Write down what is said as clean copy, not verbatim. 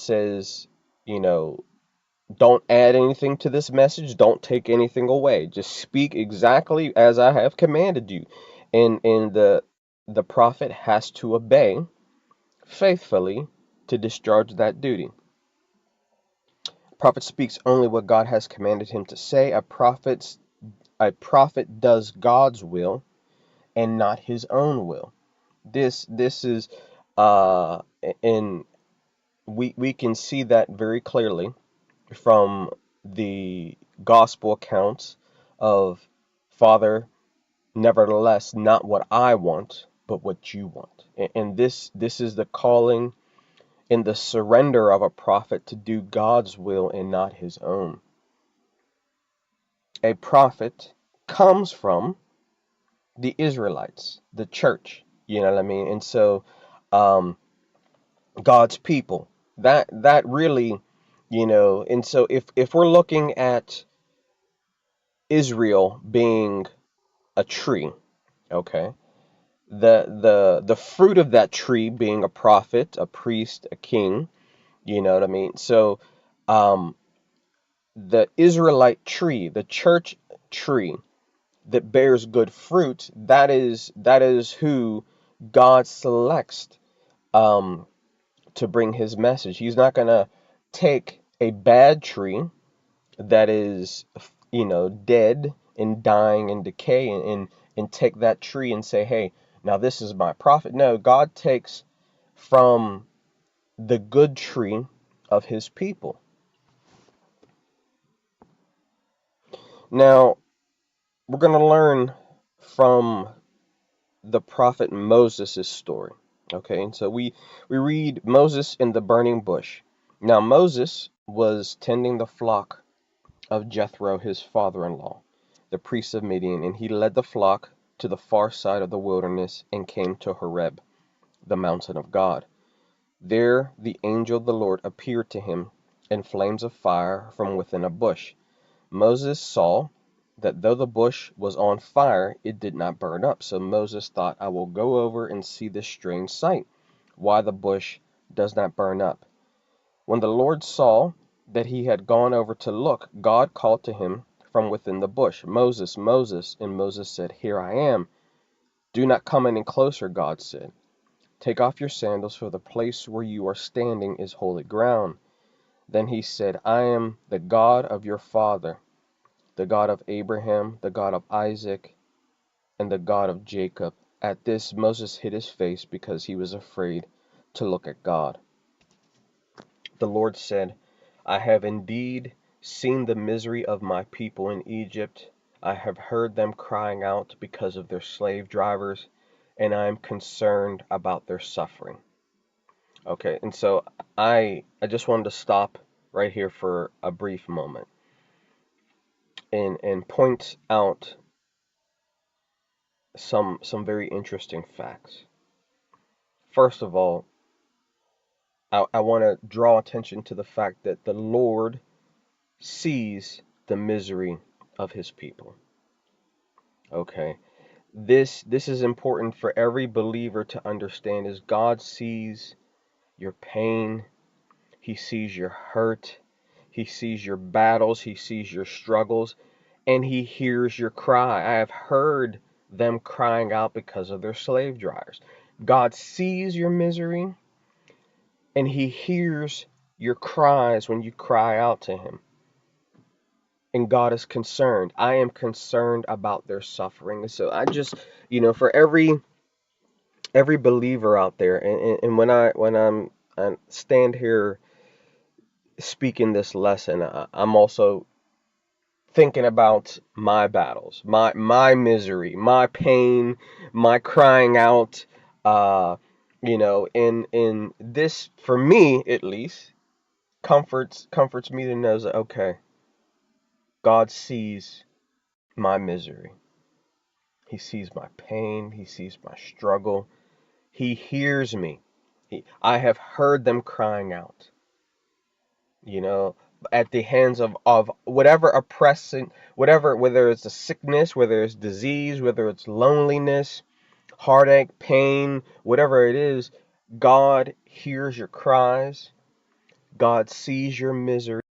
says, you know, don't add anything to this message, don't take anything away. Just speak exactly as I have commanded you. And the prophet has to obey faithfully to discharge that duty. Prophet speaks only what God has commanded him to say. A prophet does God's will and not his own will. This is uh and we can see that very clearly from the gospel accounts of, Father, nevertheless, not what I want, but what you want. And this is the calling and the surrender of a prophet to do God's will and not his own. A prophet comes from the Israelites, the church, you know what I mean? And so um God's people. That really, and so if we're looking at Israel being a tree, okay? The fruit of that tree being a prophet, a priest, a king, you know what I mean? So um the Israelite tree, the church tree that bears good fruit, that is who God selects um to bring his message. He's not going to take a bad tree that is, dead and dying and decaying, and take that tree and say, hey, now this is my prophet. No, God takes from the good tree of his people. Now, we're going to learn from the prophet Moses' story. Okay, and so we read Moses in the burning bush. Now, Moses was tending the flock of Jethro, his father-in-law, the priest of Midian, and he led the flock to the far side of the wilderness and came to Horeb, the mountain of God. There the angel of the Lord appeared to him in flames of fire from within a bush. Moses saw that though the bush was on fire, it did not burn up. So Moses thought, I will go over and see this strange sight, why the bush does not burn up. When the Lord saw that he had gone over to look, God called to him from within the bush, Moses, Moses. And Moses said, Here I am. Do not come any closer, God said. Take off your sandals, for the place where you are standing is holy ground. Then he said, I am the God of your father, the God of Abraham, the God of Isaac, and the God of Jacob. At this, Moses hid his face because he was afraid to look at God. The Lord said, I have indeed seen the misery of my people in Egypt. I have heard them crying out because of their slave drivers, and I am concerned about their suffering. Okay, and so I just wanted to stop right here for a brief moment and point out some very interesting facts. First of all, I want to draw attention to the fact that the Lord sees the misery of his people. Okay. This is important for every believer to understand, is God sees your pain, he sees your hurt, he sees your battles, he sees your struggles, and he hears your cry. I have heard them crying out because of their slave drivers. God sees your misery and he hears your cries when you cry out to him. And God is concerned. I am concerned about their suffering. So I just, for every believer out there, and I stand here speaking this lesson, I'm also thinking about my battles, my misery, my pain, my crying out. In this, for me at least, comforts me to know that, okay, God sees my misery. He sees my pain. He sees my struggle. He hears me. I have heard them crying out, you know, at the hands of whatever oppressing, whether it's a sickness, whether it's disease, whether it's loneliness, heartache, pain, whatever it is. God hears your cries. God sees your misery.